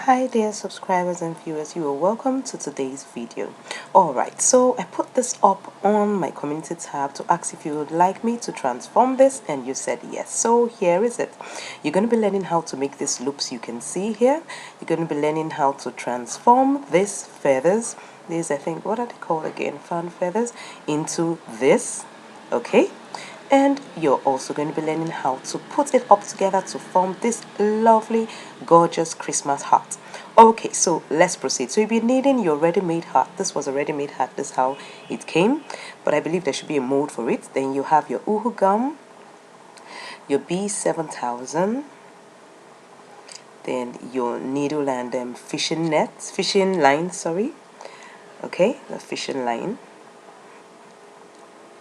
Hi there subscribers and viewers, you are welcome to today's video. Alright, so I put this up on my community tab to ask if you would like me to transform this, and you said yes. So here is it. You're going to be learning how to make these loops you can see here. You're going to be learning how to transform these feathers, these I think, what are they called again, fan feathers, into this, okay? And you're also going to be learning how to put it up together to form this lovely gorgeous Christmas hat. Okay, so let's proceed. So you'll be needing your ready-made hat. This was a ready-made hat. This is how it came, but I believe there should be a mold for it. Then you have your uhu gum, your B7000, then your needle and fishing line, sorry. Okay, the fishing line,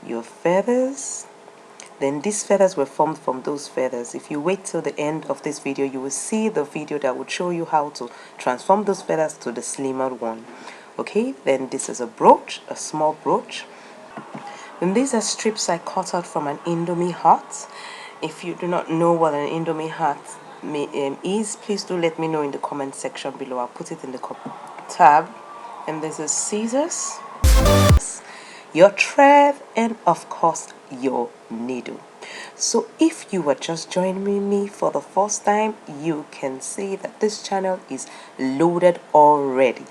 your feathers. Then these feathers were formed from those feathers. If you wait till the end of this video, you will see the video that would show you how to transform those feathers to the slimmer one. Okay, then this is a brooch, a small brooch. And these are strips I cut out from an Indomie hat. If you do not know what an Indomie hat is, please do let me know in the comment section below. I'll put it in the tab. And this is scissors, your thread, and of course your needle. So if you are just joining me for the first time, you can see that this channel is loaded already.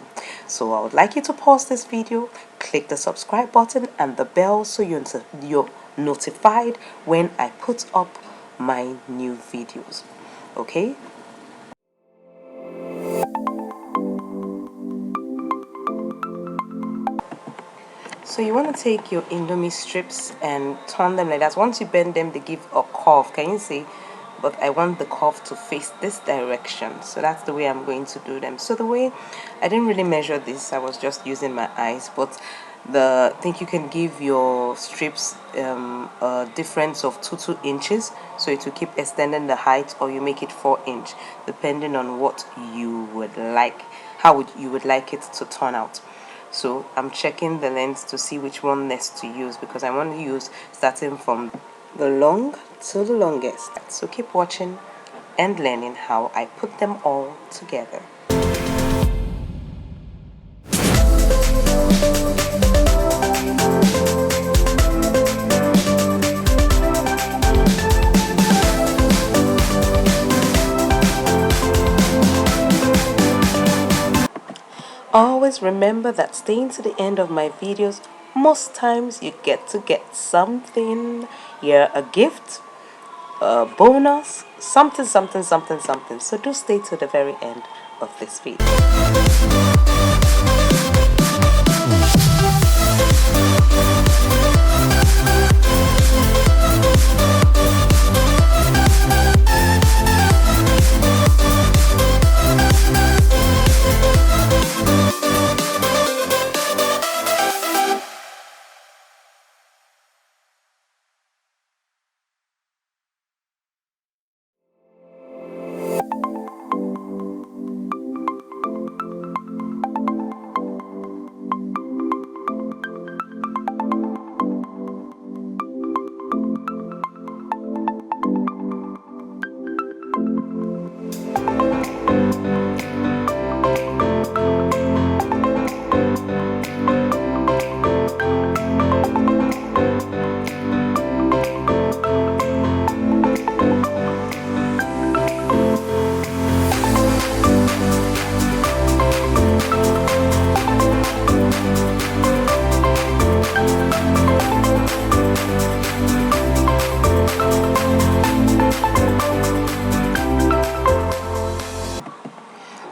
So I would like you to pause this video, click the subscribe button and the bell so you're notified when I put up my new videos. Okay, so you want to take your Indomie strips and turn them like that. Once you bend them, they give a curve. Can you see? But I want the curve to face this direction. So that's the way I'm going to do them. So the way, I didn't really measure this. I was just using my eyes. But I think you can give your strips a difference of 2 inches. So it will keep extending the height, or you make it 4 inch, depending on what you would like, you would like it to turn out. So I'm checking the length to see which one next to use, because I want to use starting from the long to the longest. So keep watching and learning how I put them all together. Always remember that staying to the end of my videos, most times you get something. Yeah, a gift, a bonus, something. So do stay to the very end of this video.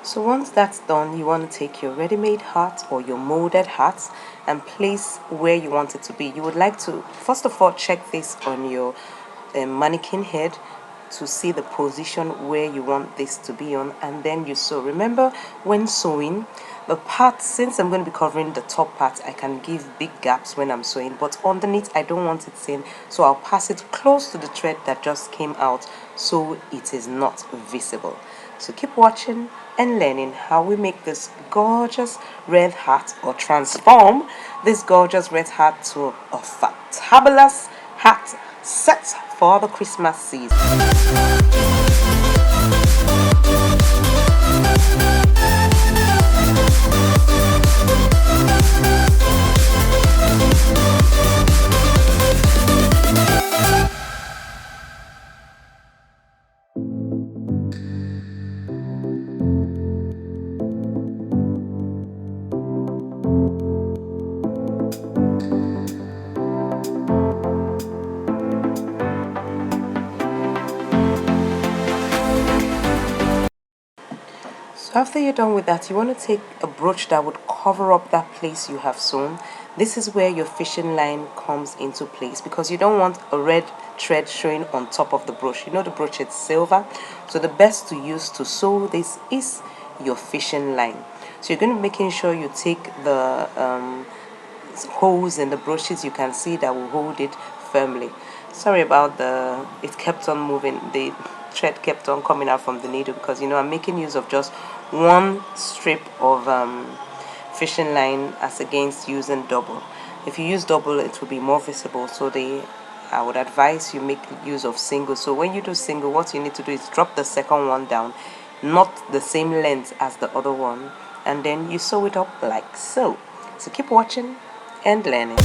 So once that's done, you want to take your ready-made hat or your molded hat and place where you want it to be. You would like to, first of all, check this on your mannequin head to see the position where you want this to be on, and then you sew. Remember, when sewing, the part, since I'm going to be covering the top part, I can give big gaps when I'm sewing, but underneath I don't want it seen, so I'll pass it close to the thread that just came out so it is not visible. So keep watching and learning how we make this gorgeous red hat, or transform this gorgeous red hat to a fabulous hat set for the Christmas season. So after you're done with that, you want to take a brooch that would cover up that place you have sewn. This is where your fishing line comes into place, because you don't want a red thread showing on top of the brooch. You know the brooch is silver, so the best to use to sew this is your fishing line. So you're going to be making sure you take the holes in the brooches you can see that will hold it firmly. Sorry about it kept on moving, the thread kept on coming out from the needle, because I'm making use of just one strip of fishing line as against using double. If you use double, it will be more visible, so I would advise you make use of single. So when you do single, what you need to do is drop the second one down, not the same length as the other one, and then you sew it up like so. So keep watching and learning.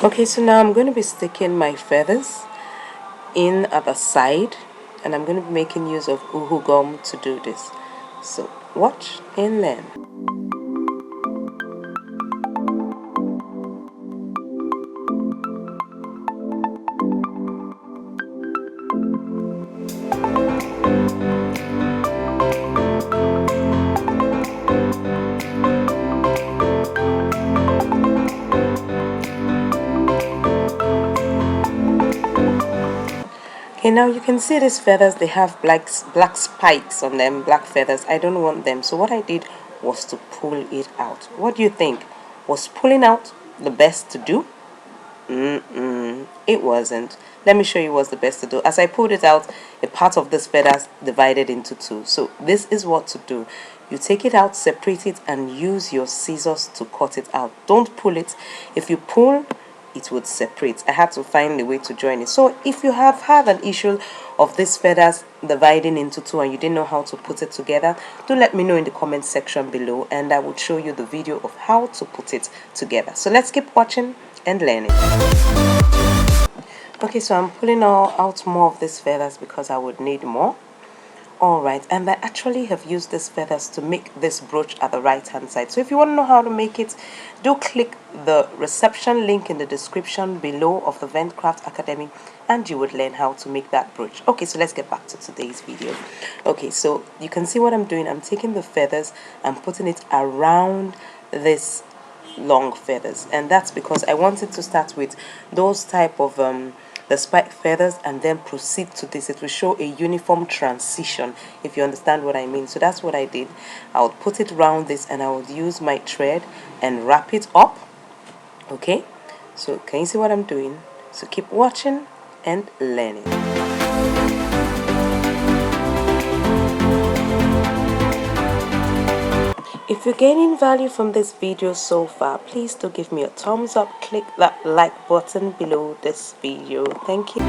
Okay, so now I'm going to be sticking my feathers in at the side, and I'm going to be making use of uhu gum to do this. So watch and learn. Okay, now you can see these feathers, they have black spikes on them, black feathers. I don't want them, so what I did was to pull it out. What do you think? Was pulling out the best to do? It wasn't. Let me show you what's the best to do. As I pulled it out, a part of this feathers divided into two. So this is what to do. You take it out, separate it, and use your scissors to cut it out. Don't pull it. If you pull, it would separate. I had to find a way to join it. So if you have had an issue of these feathers dividing into two and you didn't know how to put it together, do let me know in the comment section below, and I will show you the video of how to put it together. So let's keep watching and learning. Okay, so I'm pulling out more of these feathers because I would need more. Alright, and I actually have used these feathers to make this brooch at the right hand side. So if you want to know how to make it, do click the reception link in the description below of the Ventcraft Academy, and you would learn how to make that brooch. Okay, so let's get back to today's video. Okay, so you can see what I'm doing. I'm taking the feathers and putting it around this long feathers, and that's because I wanted to start with those type of the spike feathers and then proceed to this. It will show a uniform transition, if you understand what I mean. So that's what I did. I would put it around this and I would use my thread and wrap it up. Okay, so can you see what I'm doing? So keep watching and learning. If you're gaining value from this video so far, please do give me a thumbs up, click that like button below this video. Thank you.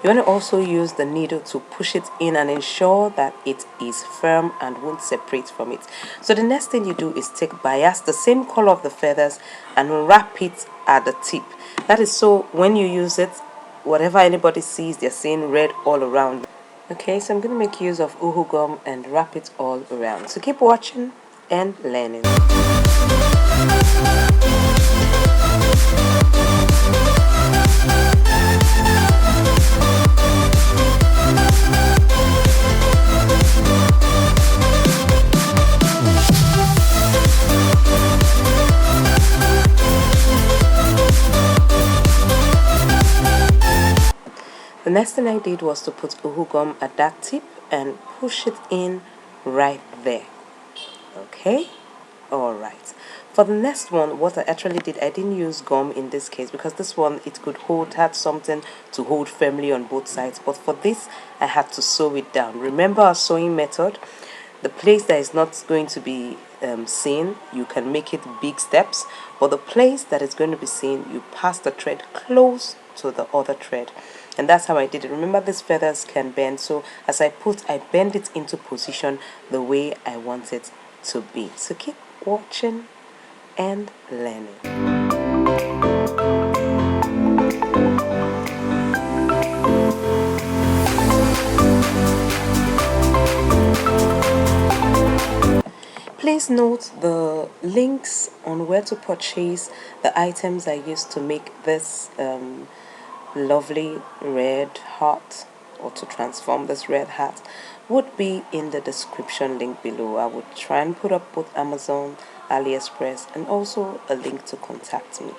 You want to also use the needle to push it in and ensure that it is firm and won't separate from it. So the next thing you do is take bias, the same color of the feathers, and wrap it at the tip. That is so when you use it, whatever anybody sees, they're seeing red all around. Okay, so I'm going to make use of uhu gum and wrap it all around. So keep watching and learning. The next thing I did was to put uhu gum at that tip and push it in right there. Okay, alright. For the next one, what I actually did, I didn't use gum in this case because this one, it could had something to hold firmly on both sides. But for this, I had to sew it down. Remember our sewing method? The place that is not going to be seen, you can make it big steps, but the place that is going to be seen, you pass the thread close to the other thread. And that's how I did it. Remember, these feathers can bend, so as I bend it into position the way I want it to be. So keep watching and learning. Please note the links on where to purchase the items I used to make this lovely red heart, or to transform this red hat, would be in the description link below. I would try and put up both Amazon, AliExpress, and also a link to contact me.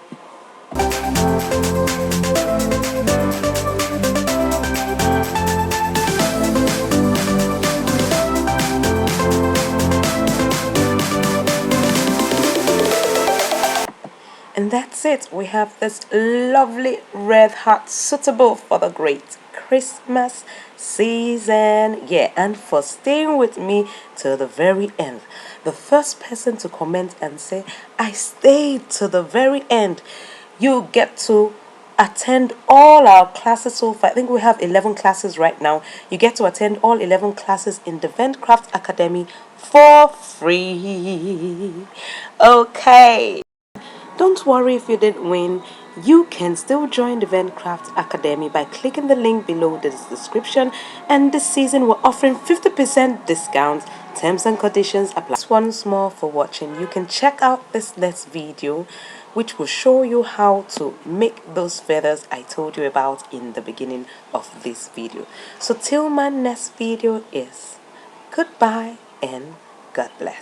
And that's it. We have this lovely red hat suitable for the great Christmas season. Yeah, and for staying with me till the very end. The first person to comment and say, I stayed to the very end, you get to attend all our classes so far. I think we have 11 classes right now. You get to attend all 11 classes in the Ventcraft Academy for free. Okay. Don't worry if you didn't win. You can still join the Ventcraft Academy by clicking the link below the description. And this season we're offering 50% discount. Terms and conditions apply. Once more for watching. You can check out this next video, which will show you how to make those feathers I told you about in the beginning of this video. So till my next video is goodbye and God bless.